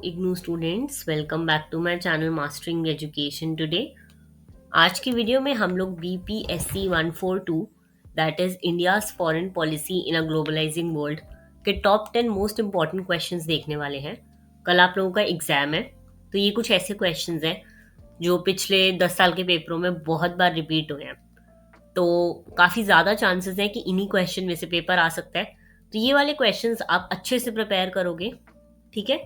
IGNOU students, welcome back to my channel Mastering Education today. आज की video में हम लोग BPSC 142 that is India's foreign policy in a globalising world के top 10 most important questions देखने वाले हैं। कल आप लोगों का एग्जाम है, तो ये कुछ ऐसे क्वेश्चंस हैं जो पिछले 10 साल के पेपरों में बहुत बार रिपीट हुए हैं। तो काफ़ी ज़्यादा चांसेस हैं कि इन्हीं क्वेश्चन में से पेपर आ सकता है। तो ये वाले क्वेश्चंस आप अच्छे से प्रिपेयर करोगे, ठीक है।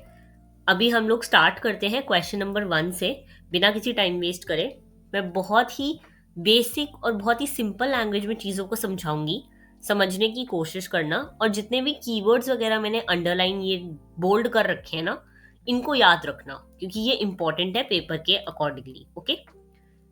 अभी हम लोग स्टार्ट करते हैं क्वेश्चन नंबर 1 से, बिना किसी टाइम वेस्ट करे। मैं बहुत ही बेसिक और बहुत ही सिंपल लैंग्वेज में चीज़ों को समझाऊंगी, समझने की कोशिश करना। और जितने भी कीवर्ड्स वगैरह मैंने अंडरलाइन ये बोल्ड कर रखे हैं ना, इनको याद रखना क्योंकि ये इंपॉर्टेंट है पेपर के अकॉर्डिंगली। ओके,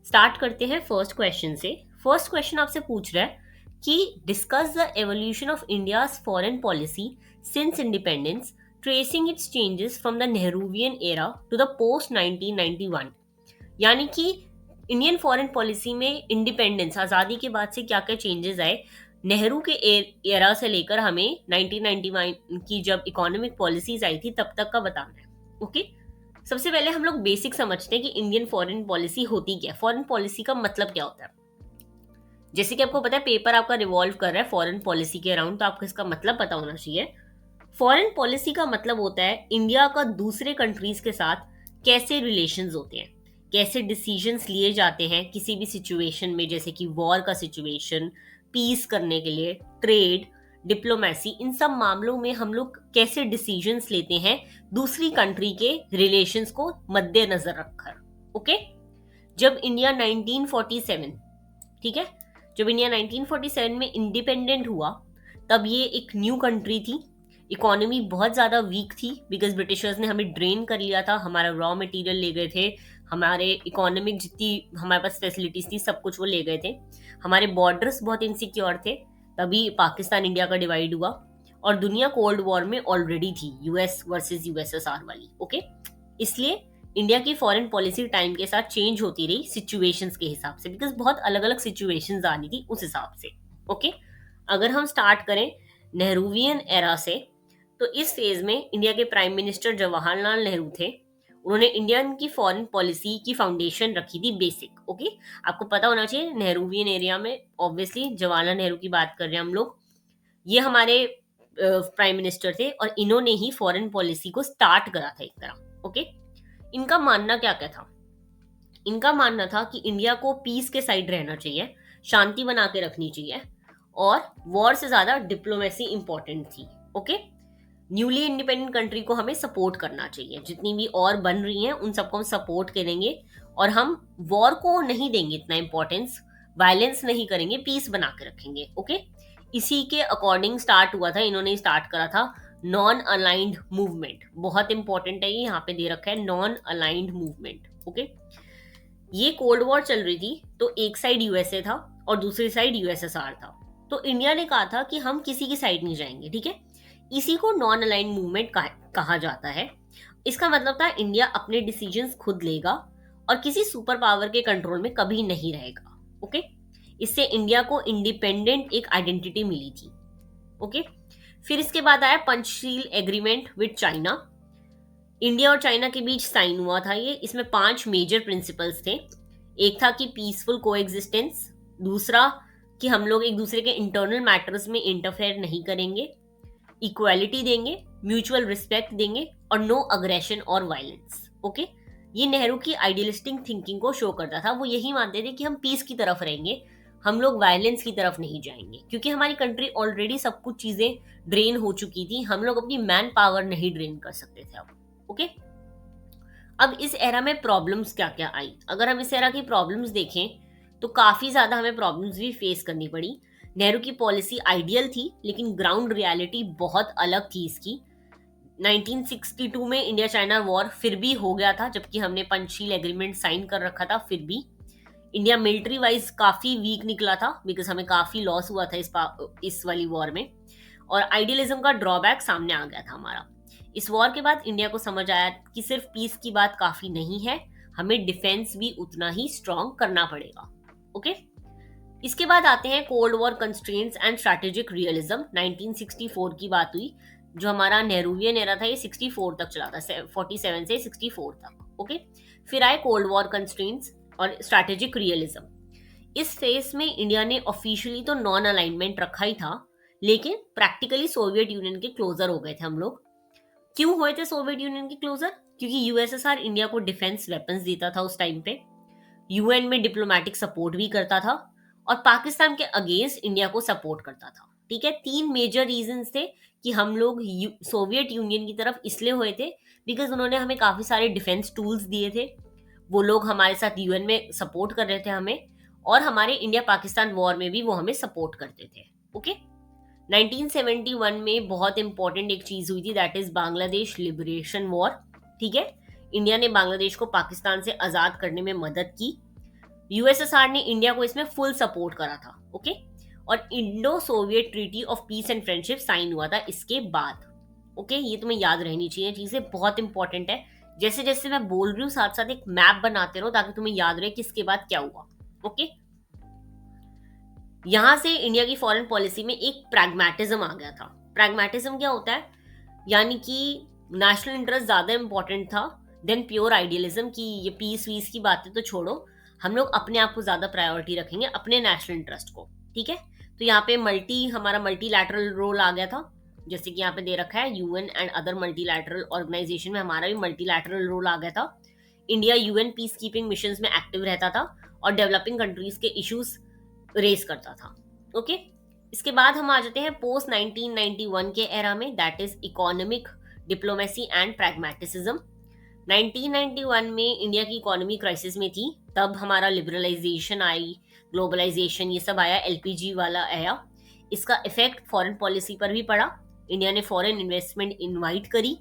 स्टार्ट करते हैं फर्स्ट क्वेश्चन से। फर्स्ट क्वेश्चन आपसे पूछ रहा है कि discuss the evolution of India's foreign policy since independence, tracing its changes from the Nehruvian era to the post 1991। यानी कि इंडियन फॉरेन पॉलिसी में इंडिपेंडेंस, आज़ादी के बाद से क्या क्या चेंजेस आए, नेहरू के एरा से लेकर हमें 1991 की जब इकोनॉमिक पॉलिसीज आई थी तब तक का बताना है। ओके, सबसे पहले हम लोग बेसिक समझते हैं कि इंडियन फॉरेन पॉलिसी होती क्या है, फॉरेन पॉलिसी का मतलब क्या होता है। जैसे कि आपको पता है पेपर आपका रिवॉल्व कर रहा है फॉरेन पॉलिसी के अराउंड, तो आपको इसका मतलब पता होना चाहिए। फॉरेन पॉलिसी का मतलब होता है इंडिया का दूसरे कंट्रीज के साथ कैसे रिलेशंस होते हैं, कैसे डिसीजंस लिए जाते हैं किसी भी सिचुएशन में, जैसे कि वॉर का सिचुएशन, पीस करने के लिए, ट्रेड, डिप्लोमेसी, इन सब मामलों में हम लोग कैसे डिसीजंस लेते हैं दूसरी कंट्री के रिलेशंस को मद्देनजर रखकर। ओके, जब इंडिया 1947, ठीक है, जब इंडिया 1947 में इंडिपेंडेंट हुआ, तब ये एक न्यू कंट्री थी। इकोनॉमी बहुत ज़्यादा वीक थी बिकॉज ब्रिटिशर्स ने हमें ड्रेन कर लिया था, हमारा रॉ मटेरियल ले गए थे, हमारे इकोनॉमिक जितनी हमारे पास फैसिलिटीज थी सब कुछ वो ले गए थे, हमारे बॉर्डर्स बहुत इनसिक्योर थे। तभी पाकिस्तान इंडिया का डिवाइड हुआ और दुनिया कोल्ड वॉर में ऑलरेडी थी, यूएस वर्सेस यूएसएसआर वाली। ओके, इसलिए इंडिया की फॉरेन पॉलिसी टाइम के साथ चेंज होती रही सिचुएशंस के हिसाब से, बिकॉज बहुत अलग अलग सिचुएशंस आ रही थी उस हिसाब से। ओके, अगर हम स्टार्ट करें नेहरूवियन एरा से, तो इस फेज में इंडिया के प्राइम मिनिस्टर जवाहरलाल नेहरू थे। उन्होंने इंडियन की फॉरेन पॉलिसी की फाउंडेशन रखी थी बेसिक। ओके, आपको पता होना चाहिए नेहरूवियन एरिया में ऑब्वियसली जवाहरलाल नेहरू की बात कर रहे हैं हम लोग। ये हमारे प्राइम मिनिस्टर थे और इन्होंने ही फॉरेन पॉलिसी को स्टार्ट करा था एक तरह। ओके, इनका मानना क्या क्या था? इनका मानना था कि इंडिया को पीस के साइड रहना चाहिए, शांति बना के रखनी चाहिए और वॉर से ज्यादा डिप्लोमेसी इंपॉर्टेंट थी। ओके, न्यूली इंडिपेंडेंट कंट्री को हमें सपोर्ट करना चाहिए, जितनी भी और बन रही हैं उन सबको हम सपोर्ट करेंगे और हम वॉर को नहीं देंगे इतना इंपॉर्टेंस, वायलेंस नहीं करेंगे, पीस बना के रखेंगे। ओके, इसी के अकॉर्डिंग स्टार्ट हुआ था, इन्होंने स्टार्ट करा था नॉन अलाइंड मूवमेंट। बहुत इंपॉर्टेंट है ये, यहाँ पे दे रखा है नॉन अलाइंड मूवमेंट। ओके, ये कोल्ड वॉर चल रही थी, तो एक साइड यूएसए था और दूसरी साइड यूएसएसआर था। तो इंडिया ने कहा था कि हम किसी की साइड नहीं जाएंगे, ठीक है। इसी को नॉन अलाइंड मूवमेंट कहा जाता है। इसका मतलब था इंडिया अपने डिसीजंस खुद लेगा और किसी सुपर पावर के कंट्रोल में कभी नहीं रहेगा। ओके, इससे इंडिया को इंडिपेंडेंट एक आइडेंटिटी मिली थी। ओके, फिर इसके बाद आया Panchsheel agreement with China. India और चाइना के बीच साइन हुआ था ये। इसमें 5 मेजर प्रिंसिपल्स थे। एक था कि पीसफुल कोएग्जिस्टेंस, दूसरा कि हम लोग एक दूसरे के इंटरनल मैटर्स में इंटरफेयर नहीं करेंगे, इक्वालिटी देंगे, म्यूचुअल रिस्पेक्ट देंगे और नो अग्रेशन और वायलेंस। ओके, ये नेहरू की आइडियलिस्टिक थिंकिंग को शो करता था। वो यही मानते थे कि हम पीस की तरफ रहेंगे, हम लोग वायलेंस की तरफ नहीं जाएंगे, क्योंकि हमारी कंट्री ऑलरेडी सब कुछ चीजें ड्रेन हो चुकी थी, हम लोग अपनी मैन पावर नहीं ड्रेन कर सकते थे अब। ओके, अब इस एरा में प्रॉब्लम्स क्या क्या आई, अगर हम इस एरा की प्रॉब्लम्स देखें तो काफी ज्यादा हमें प्रॉब्लम्स भी फेस करनी पड़ी। नेहरू की पॉलिसी आइडियल थी लेकिन ग्राउंड रियलिटी बहुत अलग थी इसकी। 1962 में इंडिया चाइना वॉर फिर भी हो गया था, जबकि हमने पंचशील एग्रीमेंट साइन कर रखा था, फिर भी इंडिया मिलिट्री वाइज काफी वीक निकला था बिकॉज हमें काफी लॉस हुआ था इस वाली वॉर में, और आइडियलिज्म का ड्रॉबैक सामने आ गया था हमारा। इस वॉर के बाद इंडिया को समझ आया कि सिर्फ पीस की बात काफी नहीं है, हमें डिफेंस भी उतना ही स्ट्रॉन्ग करना पड़ेगा। ओके, इसके बाद आते हैं cold war constraints and strategic realism. 1964 की बात हुई जो हमारा नेहरूवियन एरा था ये 64 तक चला था, 47 से 64 तक। ओके, फिर आए कोल्ड वॉर कंस्ट्रेंट्स और स्ट्रैटेजिक रियलिज्म। इस फेज में इंडिया ने ऑफिशियली तो नॉन अलाइनमेंट रखा ही था, लेकिन प्रैक्टिकली सोवियत यूनियन के क्लोजर हो गए थे हम लोग। क्यों हुए थे सोवियत यूनियन के क्लोजर? क्योंकि यूएसएसआर इंडिया को डिफेंस वेपन्स देता था उस टाइम पे, यूएन में डिप्लोमेटिक सपोर्ट भी करता था, और पाकिस्तान के अगेंस्ट इंडिया को सपोर्ट करता था। ठीक है, तीन मेजर रीजंस थे कि हम लोग सोवियत यूनियन की तरफ इसलिए हुए थे बिकॉज उन्होंने हमें काफी सारे डिफेंस टूल्स दिए थे, वो लोग हमारे साथ यूएन में सपोर्ट कर रहे थे हमें, और हमारे इंडिया पाकिस्तान वॉर में भी वो हमें सपोर्ट करते थे। ओके, 1971 में बहुत इंपॉर्टेंट एक चीज हुई थी, that is Bangladesh liberation war. ठीक है, इंडिया ने बांग्लादेश को पाकिस्तान से आजाद करने में मदद की, यूएसएसआर ने इंडिया को इसमें फुल सपोर्ट करा था। ओके, और Indo Soviet treaty of peace and friendship sign हुआ था इसके बाद। ओके, ये तुम्हें याद रहनी चाहिए, चीजें बहुत इंपॉर्टेंट है। जैसे जैसे मैं बोल रही हूँ साथ साथ एक मैप बनाते रहो ताकि तुम्हें याद रहे किसके बाद क्या हुआ। ओके, यहां से इंडिया की फॉरेन पॉलिसी में एक प्रैग्मेटिज्म आ गया था। प्रैग्मेटिज्म क्या होता है? यानी कि नेशनल इंटरेस्ट ज्यादा इंपॉर्टेंट था देन प्योर आइडियलिज्म, की ये पीस वीस की बातें तो छोड़ो, हम लोग अपने आप को ज्यादा प्रायोरिटी रखेंगे, अपने नेशनल इंटरेस्ट को। ठीक है, तो यहाँ पे हमारा मल्टीलैटरल रोल आ गया था, जैसे कि यहाँ पे दे रखा है UN and other multilateral organisation में हमारा भी मल्टीलैटरल रोल आ गया था। India UN peace keeping mission में एक्टिव रहता था और डेवलपिंग कंट्रीज के इश्यूज रेस करता था। ओके, इसके बाद हम आ जाते हैं पोस्ट 1991 के एरा में, that is economic diplomacy and pragmatism. 1991 में इंडिया की इकोनॉमी क्राइसिस में थी, तब हमारा लिबरलाइजेशन आई, ग्लोबलाइजेशन ये सब आया, एलपीजी वाला आया। इसका इफेक्ट फॉरेन पॉलिसी पर भी पड़ा, इंडिया ने फॉरेन इन्वेस्टमेंट इनवाइट करी,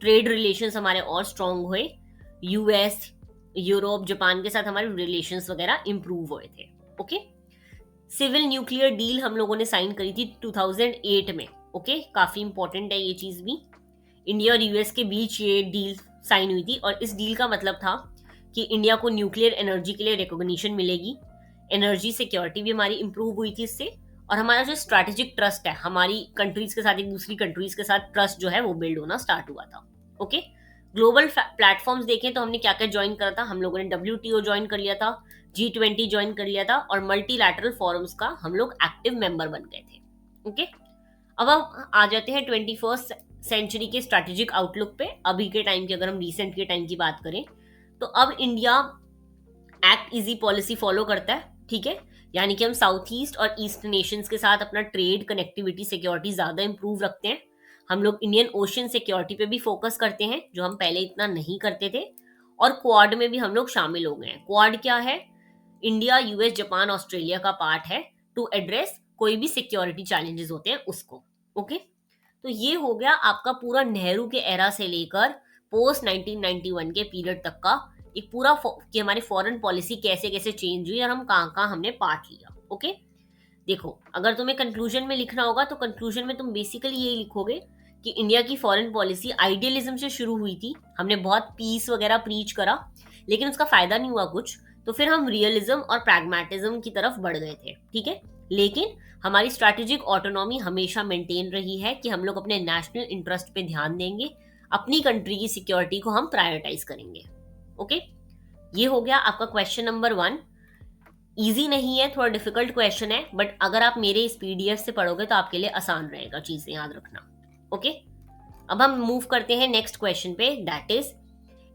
ट्रेड रिलेशंस हमारे और स्ट्रॉन्ग हुए, यूएस यूरोप जापान के साथ हमारे रिलेशंस वगैरह इंप्रूव हुए थे। ओके, सिविल न्यूक्लियर डील हम लोगों ने साइन करी थी 2008 में। ओके, काफी इंपॉर्टेंट है ये चीज भी, इंडिया और यूएस के बीच ये डील साइन हुई थी, और इस डील का मतलब था कि इंडिया को न्यूक्लियर एनर्जी के लिए रिकॉग्निशन मिलेगी, एनर्जी सिक्योरिटी भी हमारी इंप्रूव हुई थी इससे, और हमारा जो स्ट्रैटेजिक ट्रस्ट है हमारी कंट्रीज के साथ, एक दूसरी कंट्रीज के साथ ट्रस्ट जो है वो बिल्ड होना स्टार्ट हुआ था। ओके, ग्लोबल प्लेटफॉर्म्स देखें तो हमने क्या क्या ज्वाइन करा था, हम लोगों ने WTO ज्वाइन कर लिया था, G20 ज्वाइन कर लिया था, और मल्टीलैटरल फोरम्स का हम लोग एक्टिव मेंबर बन गए थे। ओके, अब हम आ जाते हैं 21st सेंचुरी के स्ट्रैटेजिक आउटलुक पे। अभी के टाइम की अगर हम रिसेंट के टाइम की बात करें तो अब India act easy policy follow करता है। ठीक है, यानी कि हम साउथ ईस्ट और ईस्ट नेशंस के साथ अपना ट्रेड, कनेक्टिविटी, सिक्योरिटी ज्यादा इंप्रूव रखते हैं। हम लोग इंडियन ओशन सिक्योरिटी पे भी फोकस करते हैं, जो हम पहले इतना नहीं करते थे, और क्वाड में भी हम लोग शामिल हो गए हैं। क्वाड क्या है? इंडिया, यूएस, जापान, ऑस्ट्रेलिया का पार्ट है टू एड्रेस कोई भी सिक्योरिटी चैलेंजेस होते हैं उसको। ओके, तो ये हो गया आपका पूरा नेहरू के एरा से लेकर पोस्ट 1991 के पीरियड तक का एक पूरा कि हमारी फॉरेन पॉलिसी कैसे कैसे चेंज हुई और हम कहाँ कहाँ हमने पार्ट लिया। ओके, देखो, अगर तुम्हें कंक्लूजन में लिखना होगा तो कंक्लूजन में तुम बेसिकली यही लिखोगे कि इंडिया की फॉरेन पॉलिसी आइडियलिज्म से शुरू हुई थी, हमने बहुत पीस वगैरह प्रीच करा, लेकिन उसका फायदा नहीं हुआ कुछ, तो फिर हम रियलिज्म और प्रैग्मेटिज्म की तरफ बढ़ गए थे। ठीक है, लेकिन हमारी स्ट्रैटेजिक ऑटोनॉमी हमेशा मेंटेन रही है कि हम लोग अपने नेशनल इंटरेस्ट पे ध्यान देंगे, अपनी कंट्री की सिक्योरिटी को हम प्रायोरिटाइज करेंगे। ओके, ये हो गया आपका क्वेश्चन नंबर 1। इजी नहीं है, थोड़ा डिफिकल्ट क्वेश्चन है, बट अगर आप मेरे इस PDF से पढ़ोगे तो आपके लिए आसान रहेगा, चीजें याद रखना। ओके, अब हम मूव करते हैं नेक्स्ट क्वेश्चन पे, that is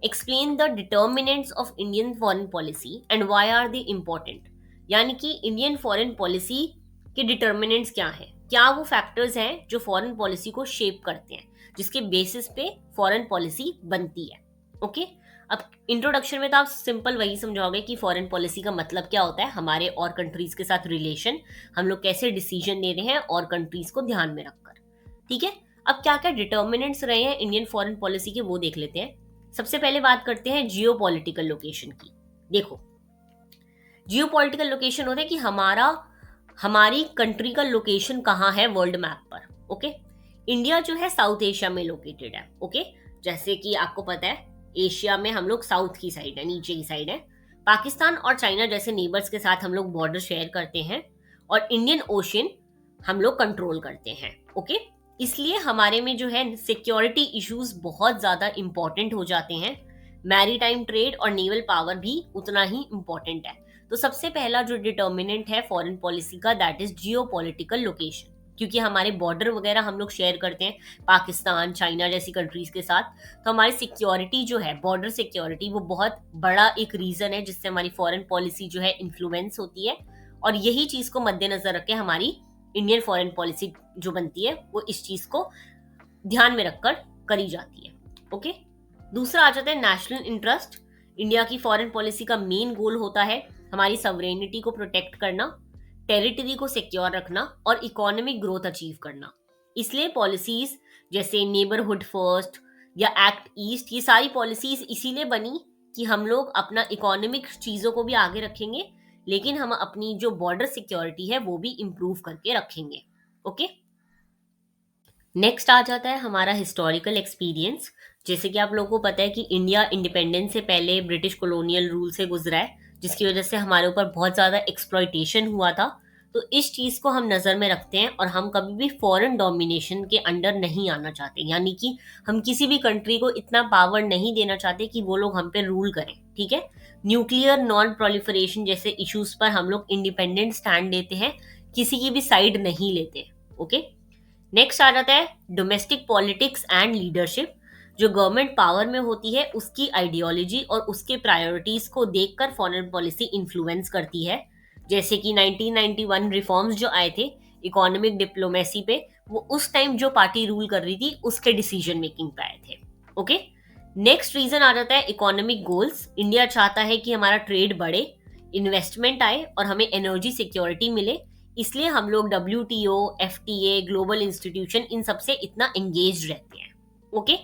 explain the determinants of Indian foreign policy and why are they important. यानी कि इंडियन फॉरेन पॉलिसी के डिटर्मिनेंट्स क्या हैं, क्या वो फैक्टर्स हैं जो फॉरेन पॉलिसी को शेप करते हैं, जिसके बेसिस पे फॉरेन पॉलिसी बनती है। ओके, अब इंट्रोडक्शन में तो आप सिंपल वही समझाओगे कि फॉरेन पॉलिसी का मतलब क्या होता है, हमारे और कंट्रीज के साथ रिलेशन, हम लोग कैसे डिसीजन ले रहे हैं और कंट्रीज को ध्यान में रखकर। ठीक है, अब क्या क्या डिटर्मिनेंट्स रहे हैं इंडियन फॉरेन पॉलिसी के वो देख लेते हैं। सबसे पहले बात करते हैं जियो पॉलिटिकल लोकेशन की। देखो, जियो पॉलिटिकल लोकेशन होता है कि हमारी कंट्री का लोकेशन कहाँ है वर्ल्ड मैप पर। ओके, इंडिया जो है साउथ एशिया में लोकेटेड है। ओके, जैसे कि आपको पता है एशिया में हम लोग साउथ की साइड है, नीचे की साइड है। पाकिस्तान और चाइना जैसे नेबर्स के साथ हम लोग बॉर्डर शेयर करते हैं, और इंडियन ओशन हम लोग कंट्रोल करते हैं। ओके, इसलिए हमारे में जो है सिक्योरिटी इश्यूज बहुत ज़्यादा इंपॉर्टेंट हो जाते हैं। मैरीटाइम ट्रेड और नेवल पावर भी उतना ही इंपॉर्टेंट है। तो सबसे पहला जो डिटर्मिनेंट है फॉरेन पॉलिसी का, that is Jio political location. क्योंकि हमारे बॉर्डर वगैरह हम लोग शेयर करते हैं पाकिस्तान, चाइना जैसी कंट्रीज के साथ, तो हमारी सिक्योरिटी जो है, बॉर्डर सिक्योरिटी, वो बहुत बड़ा एक रीजन है जिससे हमारी फॉरेन पॉलिसी जो है इन्फ्लुएंस होती है। और यही चीज को मद्देनजर रख के हमारी इंडियन फॉरेन पॉलिसी जो बनती है वो इस चीज को ध्यान में रखकर करी जाती है। ओके, दूसरा आ जाता है नेशनल इंटरेस्ट। इंडिया की फॉरेन पॉलिसी का मेन गोल होता है हमारी सवरेनिटी को प्रोटेक्ट करना, टेरिटरी को सिक्योर रखना और इकोनॉमिक ग्रोथ अचीव करना। इसलिए पॉलिसीज जैसे नेबरहुड फर्स्ट या एक्ट ईस्ट, ये सारी पॉलिसीज इसीलिए बनी कि हम लोग अपना इकोनॉमिक चीजों को भी आगे रखेंगे, लेकिन हम अपनी जो बॉर्डर सिक्योरिटी है वो भी इम्प्रूव करके रखेंगे। ओके, नेक्स्ट आ जाता है हमारा हिस्टोरिकल एक्सपीरियंस। जैसे कि आप लोगों को पता है कि इंडिया इंडिपेंडेंस से पहले ब्रिटिश कॉलोनियल रूल से गुजरा है, जिसकी वजह से हमारे ऊपर बहुत ज़्यादा एक्सप्लॉइटेशन हुआ था। तो इस चीज़ को हम नज़र में रखते हैं और हम कभी भी फॉरेन डोमिनेशन के अंडर नहीं आना चाहते, यानी कि हम किसी भी कंट्री को इतना पावर नहीं देना चाहते कि वो लोग हम पे रूल करें। ठीक है, न्यूक्लियर नॉन प्रोलिफरेशन जैसे इश्यूज पर हम लोग इंडिपेंडेंट स्टैंड लेते हैं, किसी की भी साइड नहीं लेते। ओके, नेक्स्ट आ जाता है डोमेस्टिक पॉलिटिक्स एंड लीडरशिप। जो गवर्नमेंट पावर में होती है उसकी आइडियोलॉजी और उसके प्रायोरिटीज को देखकर फॉरेन पॉलिसी इन्फ्लुएंस करती है। जैसे कि 1991 रिफॉर्म्स जो आए थे इकोनॉमिक डिप्लोमेसी पे, वो उस टाइम जो पार्टी रूल कर रही थी उसके डिसीजन मेकिंग पे आए थे। ओके, नेक्स्ट रीजन आ जाता है इकोनॉमिक गोल्स। इंडिया चाहता है कि हमारा ट्रेड बढ़े, इन्वेस्टमेंट आए और हमें एनर्जी सिक्योरिटी मिले। इसलिए हम लोग WTO, FTA, ग्लोबल इंस्टीट्यूशन, इन सबसे इतना एंगेज रहते हैं। ओके,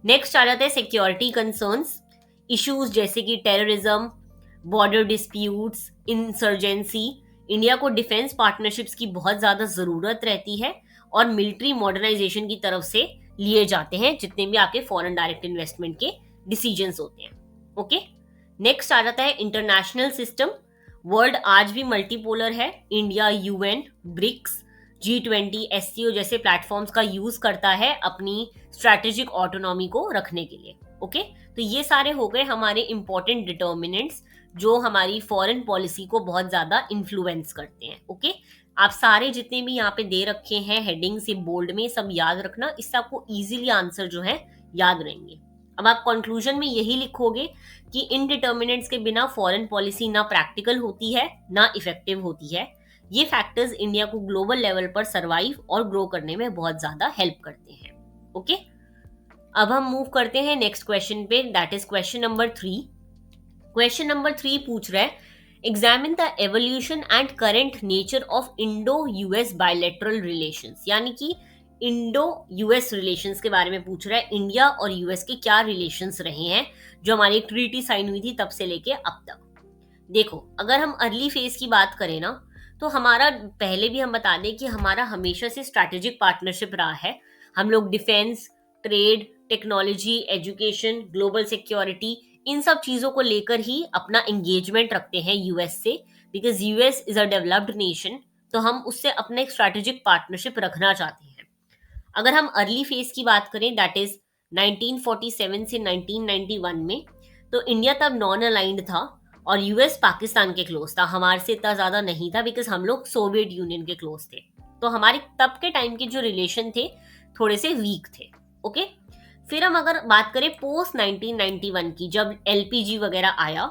नेक्स्ट आ जाता है सिक्योरिटी कंसर्न्स। इश्यूज जैसे कि terrorism, border disputes, insurgency. India को डिफेंस पार्टनरशिप्स की बहुत ज़्यादा ज़रूरत रहती है और मिलिट्री मॉडर्नाइजेशन की तरफ से लिए जाते हैं जितने भी आपके फॉरेन डायरेक्ट इन्वेस्टमेंट के डिसीजंस होते हैं। ओके, नेक्स्ट आ जाता है इंटरनेशनल सिस्टम। वर्ल्ड आज भी मल्टीपोलर है। India UN, BRICS, G20, SCO जैसे प्लेटफॉर्म्स का यूज करता है अपनी स्ट्रैटेजिक ऑटोनॉमी को रखने के लिए। ओके, तो ये सारे हो गए हमारे इंपॉर्टेंट डिटर्मिनेंट्स जो हमारी फॉरेन पॉलिसी को बहुत ज्यादा इन्फ्लुएंस करते हैं। ओके, आप सारे जितने भी यहाँ पे दे रखे हैं हेडिंग से बोल्ड में, सब याद रखना, इससे आपको इजीली आंसर जो है याद रहेंगे। अब आप कंक्लूजन में यही लिखोगे कि इन डिटर्मिनेंट्स के बिना फॉरेन पॉलिसी ना प्रैक्टिकल होती है ना इफेक्टिव होती है। ये फैक्टर्स इंडिया को ग्लोबल लेवल पर सर्वाइव और ग्रो करने में बहुत ज्यादा हेल्प करते हैं। ओके, अब हम मूव करते हैं नेक्स्ट क्वेश्चन पे, that is question number 3। Question number 3 पूछ रहा है examine the evolution and current nature of Indo US bilateral relations. यानी कि इंडो US रिलेशंस के बारे में पूछ रहा है, इंडिया और US के क्या रिलेशंस रहे हैं जो हमारी एक ट्रीटी साइन हुई थी तब से लेके अब तक। देखो, अगर हम अर्ली फेज की बात करें ना, तो हमारा पहले भी हम बता दें कि हमारा हमेशा से स्ट्रैटेजिक पार्टनरशिप रहा है। हम लोग defence, trade, technology, education, global security, इन सब चीज़ों को लेकर ही अपना एंगेजमेंट रखते हैं US से, because US is a developed nation, तो हम उससे अपना एक स्ट्रैटेजिक पार्टनरशिप रखना चाहते हैं। अगर हम अर्ली फेज की बात करें, दैट इज 1947 से 1991 में, तो इंडिया तब नॉन अलाइंड था और US पाकिस्तान के क्लोज था, हमारे से इतना ज़्यादा नहीं था बिकॉज हम लोग सोवियत यूनियन के क्लोज थे। तो हमारे तब के टाइम के जो रिलेशन थे थोड़े से वीक थे। ओके, फिर हम अगर बात करें पोस्ट 1991 की, जब LPG वगैरह आया,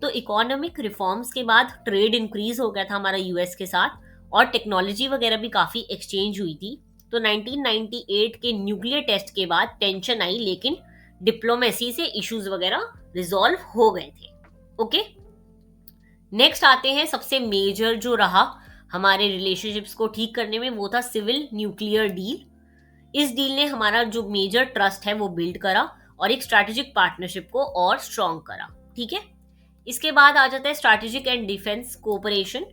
तो इकोनॉमिक रिफॉर्म्स के बाद ट्रेड इंक्रीज हो गया था हमारा US के साथ और टेक्नोलॉजी वगैरह भी काफ़ी एक्सचेंज हुई थी। तो 1998 के न्यूक्लियर टेस्ट के बाद टेंशन आई, लेकिन डिप्लोमेसी से इश्यूज वगैरह रिजॉल्व हो गए थे। ओके, नेक्स्ट आते हैं सबसे मेजर जो रहा हमारे रिलेशनशिप्स को ठीक करने में, वो था सिविल न्यूक्लियर डील। इस डील ने हमारा जो मेजर ट्रस्ट है वो बिल्ड करा और एक स्ट्रैटेजिक पार्टनरशिप को और स्ट्रॉन्ग करा। ठीक है, इसके बाद आ जाता है strategic and defence cooperation.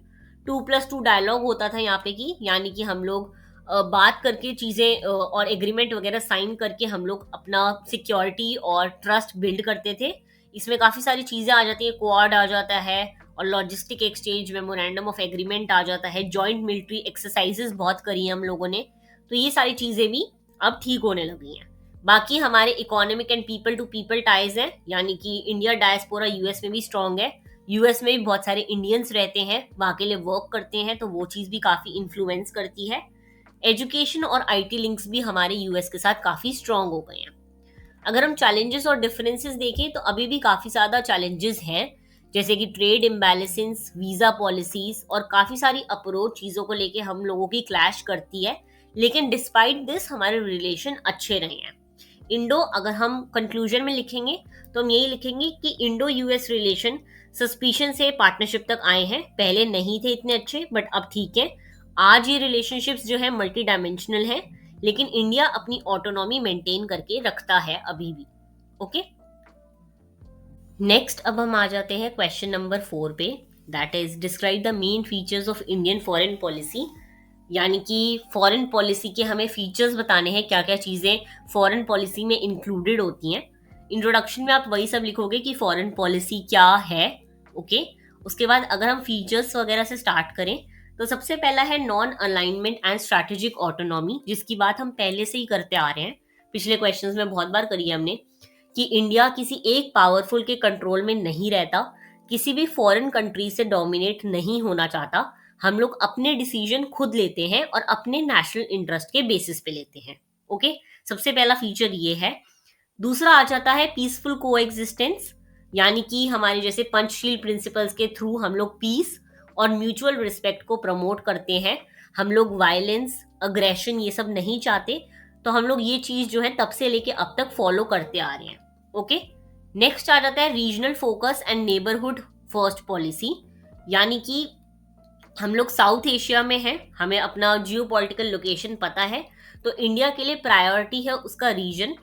2+2 dialogue होता था यहाँ पे कि, यानी कि हम लोग बात करके चीज़ें और एग्रीमेंट वगैरह साइन करके हम लोग अपना सिक्योरिटी और ट्रस्ट बिल्ड करते थे। इसमें काफ़ी सारी चीज़ें आ जाती है, क्वाड आ जाता है और logistic exchange, memorandum of agreement आ जाता है, जॉइंट मिलिट्री एक्सरसाइजेस बहुत करी हैं हम लोगों ने। तो ये सारी चीजें भी अब ठीक होने लगी हैं। बाकी हमारे economic and people to people ties हैं, यानी कि इंडिया डायस्पोरा यूएस में भी स्ट्रांग है। यूएस में भी बहुत सारे इंडियंस रहते हैं, वहां के लिए वर्क करते हैं, तो वो चीज भी काफी इन्फ्लुएंस करती है। एजुकेशन और आईटी लिंक्स भी हमारे यूएस के साथ काफी स्ट्रांग हो गए हैं। अगर हम चैलेंजेस और डिफरेंसेस देखें तो अभी भी काफी ज्यादा चैलेंजेस हैं, जैसे कि ट्रेड इम्बैलेंसेस, वीजा पॉलिसीज और काफी सारी अप्रोच चीजों को लेके हम लोगों की क्लैश करती है। लेकिन डिस्पाइट दिस हमारे रिलेशन अच्छे रहे हैं। इंडो, अगर हम कंक्लूजन में लिखेंगे तो हम यही लिखेंगे कि इंडो यूएस रिलेशन सस्पिशन से पार्टनरशिप तक आए हैं। पहले नहीं थे इतने अच्छे, बट अब ठीक है। आज ये रिलेशनशिप्स जो है मल्टी डायमेंशनल है, लेकिन इंडिया अपनी ऑटोनॉमी मेंटेन करके रखता है अभी भी। ओके, नेक्स्ट अब हम आ जाते हैं क्वेश्चन नंबर 4 पे, that is describe the main features of Indian foreign policy. यानी कि फॉरेन पॉलिसी के हमें फीचर्स बताने हैं, क्या क्या चीज़ें फॉरेन पॉलिसी में इंक्लूडेड होती हैं। इंट्रोडक्शन में आप वही सब लिखोगे कि फॉरेन पॉलिसी क्या है। ओके, उसके बाद अगर हम फीचर्स वगैरह से स्टार्ट करें तो सबसे पहला है non alignment and strategic autonomy, जिसकी बात हम पहले से ही करते आ रहे हैं, पिछले क्वेश्चंस में बहुत बार करी है हमने, कि इंडिया किसी एक पावरफुल के कंट्रोल में नहीं रहता, किसी भी फॉरेन कंट्री से डोमिनेट नहीं होना चाहता। हम लोग अपने डिसीजन खुद लेते हैं और अपने नेशनल इंटरेस्ट के बेसिस पे लेते हैं। ओके, सबसे पहला फीचर ये है। दूसरा आ जाता है पीसफुल कोएग्जिस्टेंस, यानी कि हमारे जैसे पंचशील प्रिंसिपल्स के थ्रू हम लोग पीस और म्यूचुअल रिस्पेक्ट को प्रमोट करते हैं। हम लोग वायलेंस, अग्रेशन ये सब नहीं चाहते, तो हम लोग ये चीज जो है तब से लेके अब तक फॉलो करते आ रहे हैं। ओके, नेक्स्ट आ जाता है regional focus and neighbourhood first policy, यानी कि हम लोग साउथ एशिया में हैं, हमें अपना जियो पॉलिटिकल लोकेशन पता है, तो इंडिया के लिए प्रायोरिटी है उसका रीजन।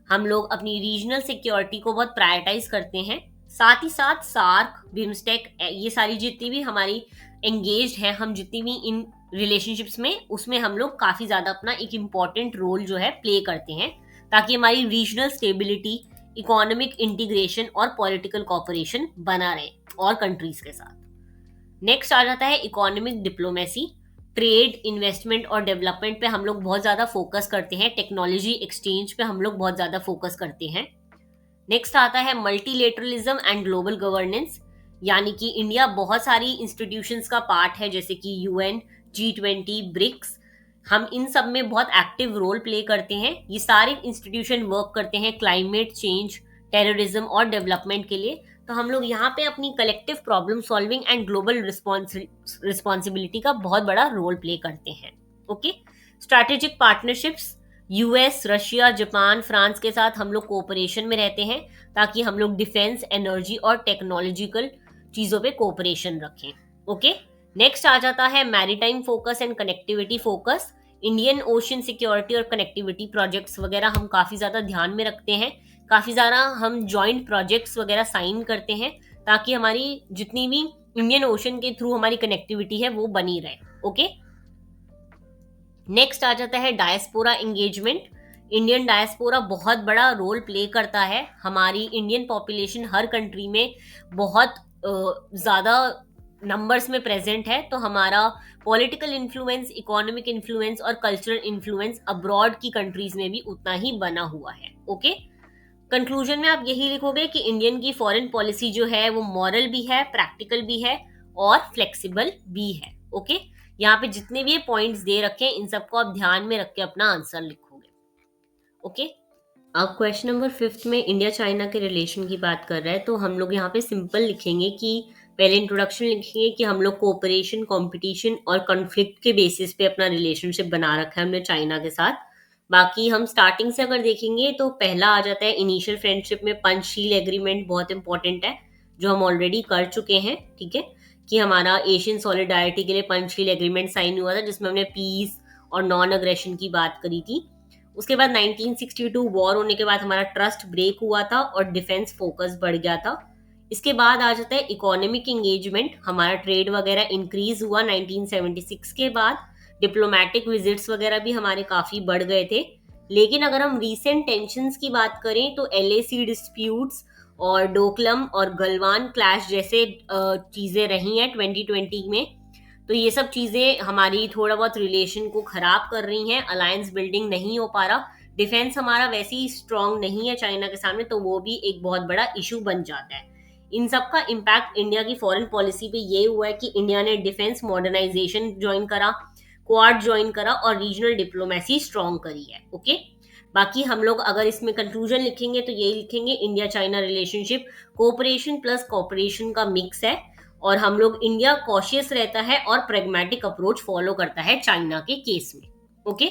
हम लोग अपनी रीजनल सिक्योरिटी को बहुत प्रायोरिटाइज करते हैं। साथ ही साथ सार्क, बिम्स्टेक, ये सारी जितनी भी हमारी एंगेज हैं, हम जितनी भी इन रिलेशनशिप्स में, उसमें हम लोग काफ़ी ज़्यादा अपना एक इम्पॉर्टेंट रोल जो है प्ले करते हैं, ताकि हमारी रीजनल स्टेबिलिटी, इकोनॉमिक इंटीग्रेशन और पॉलिटिकल कॉपरेशन बना रहे और कंट्रीज के साथ। नेक्स्ट आ जाता है इकोनॉमिक डिप्लोमेसी। ट्रेड, इन्वेस्टमेंट और डेवलपमेंट पे हम लोग बहुत ज़्यादा फोकस करते हैं, टेक्नोलॉजी एक्सचेंज पे हम लोग बहुत ज़्यादा फोकस करते हैं। नेक्स्ट आता है मल्टीलेटरलिज्म एंड ग्लोबल गवर्नेंस, यानी कि इंडिया बहुत सारी इंस्टीट्यूशंस का पार्ट है, जैसे कि यूएन, G20, ब्रिक्स। हम इन सब में बहुत एक्टिव रोल प्ले करते हैं। ये सारे इंस्टीट्यूशन वर्क करते हैं क्लाइमेट चेंज, टेररिज्म और डेवलपमेंट के लिए। तो हम लोग यहाँ पे अपनी collective problem solving and global responsibility का बहुत बड़ा रोल प्ले करते हैं। Okay, strategic partnerships, US, Russia, Japan, France के साथ हम लोग कोऑपरेशन में रहते हैं, ताकि हम लोग डिफेंस, एनर्जी और टेक्नोलॉजिकल चीज़ों पे कोऑपरेशन रखें। ओके, नेक्स्ट आ जाता है maritime focus and connectivity focus. Indian ocean security और कनेक्टिविटी प्रोजेक्ट्स वगैरह हम काफ़ी ज़्यादा ध्यान में रखते हैं। काफ़ी ज़्यादा हम जॉइंट प्रोजेक्ट्स वगैरह साइन करते हैं, ताकि हमारी जितनी भी इंडियन ओशन के थ्रू हमारी कनेक्टिविटी है वो बनी रहे। ओके, नेक्स्ट आ जाता है डायस्पोरा एंगेजमेंट। इंडियन डायस्पोरा बहुत बड़ा रोल प्ले करता है। हमारी इंडियन पॉपुलेशन हर कंट्री में बहुत ज़्यादा नंबर्स में प्रेजेंट है, तो हमारा पॉलिटिकल इन्फ्लुएंस, इकोनॉमिक इन्फ्लुएंस और कल्चरल इन्फ्लुएंस अब्रॉड की कंट्रीज में भी उतना ही बना हुआ है। ओके, कंक्लूजन में आप यही लिखोगे कि इंडियन की फॉरेन पॉलिसी जो है वो मॉरल भी है, प्रैक्टिकल भी है और फ्लेक्सिबल भी है। ओके, यहाँ पे जितने भी ये पॉइंट्स दे रखे हैं, इन सबको आप ध्यान में रख के अपना आंसर लिखोगे। ओके, अब क्वेश्चन नंबर 5 में इंडिया चाइना के रिलेशन की बात कर रहा है, तो हम लोग यहाँ पे सिंपल लिखेंगे कि पहले इंट्रोडक्शन लिखेंगे कि हम लोग कोऑपरेशन, कंपटीशन और कॉन्फ्लिक्ट के बेसिस पे अपना रिलेशनशिप बना रखा है हमने चाइना के साथ। बाकी हम स्टार्टिंग से अगर देखेंगे तो पहला आ जाता है इनिशियल फ्रेंडशिप में पंचशील एग्रीमेंट, बहुत इंपॉर्टेंट है, जो हम ऑलरेडी कर चुके हैं। ठीक है, कि हमारा एशियन सॉलिडारिटी के लिए पंचशील एग्रीमेंट साइन हुआ था, जिसमें हमने पीस और नॉन अग्रेशन की बात करी थी। उसके बाद 1962 वॉर होने के बाद हमारा ट्रस्ट ब्रेक हुआ था और डिफेंस फोकस बढ़ गया था। इसके बाद आ जाता है इकोनॉमिक एंगेजमेंट, हमारा ट्रेड वगैरह इंक्रीज हुआ 1976 के बाद। डिप्लोमेटिक विजिट्स वगैरह भी हमारे काफ़ी बढ़ गए थे। लेकिन अगर हम रीसेंट टेंशन्स की बात करें तो LAC डिस्प्यूट्स और डोकलम और गलवान क्लैश जैसे चीज़ें रही हैं 2020 में। तो तो ये सब चीज़ें हमारी थोड़ा बहुत रिलेशन को ख़राब कर रही हैं, अलायंस बिल्डिंग नहीं हो पा रहा, डिफेंस हमारा वैसे ही स्ट्रांग नहीं है चाइना के सामने, तो वो भी एक बहुत बड़ा इशू बन जाता है। इन सब का इम्पैक्ट इंडिया की फॉरेन पॉलिसी पे ये हुआ है कि इंडिया ने डिफेंस मॉडर्नाइजेशन ज्वाइन करा, क्वाड ज्वाइन करा और रीजनल डिप्लोमेसी स्ट्रांग करी है। ओके, बाकी हम लोग अगर इसमें कंक्लूजन लिखेंगे तो यही लिखेंगे, India China relationship cooperation plus cooperation का मिक्स है, और हम लोग इंडिया कॉशियस रहता है और प्रेगमेटिक अप्रोच फॉलो करता है चाइना के केस में। ओके,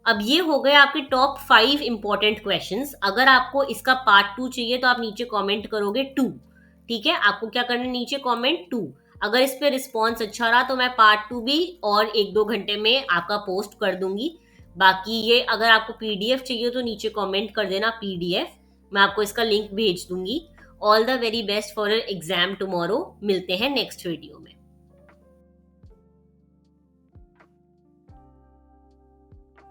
अब ये हो गए आपके टॉप 5 इंपॉर्टेंट क्वेश्चंस। अगर आपको इसका पार्ट 2 चाहिए तो आप नीचे कमेंट करोगे 2। ठीक है, आपको क्या करना है, नीचे कमेंट 2। अगर इस पे रिस्पॉन्स अच्छा रहा तो मैं पार्ट 2 भी और 1-2 घंटे में आपका पोस्ट कर दूंगी। बाकी ये अगर आपको पीडीएफ चाहिए तो नीचे कमेंट कर देना पीडीएफ, मैं आपको इसका लिंक भेज दूंगी। All the very best for your exam tomorrow. मिलते हैं नेक्स्ट वीडियो में।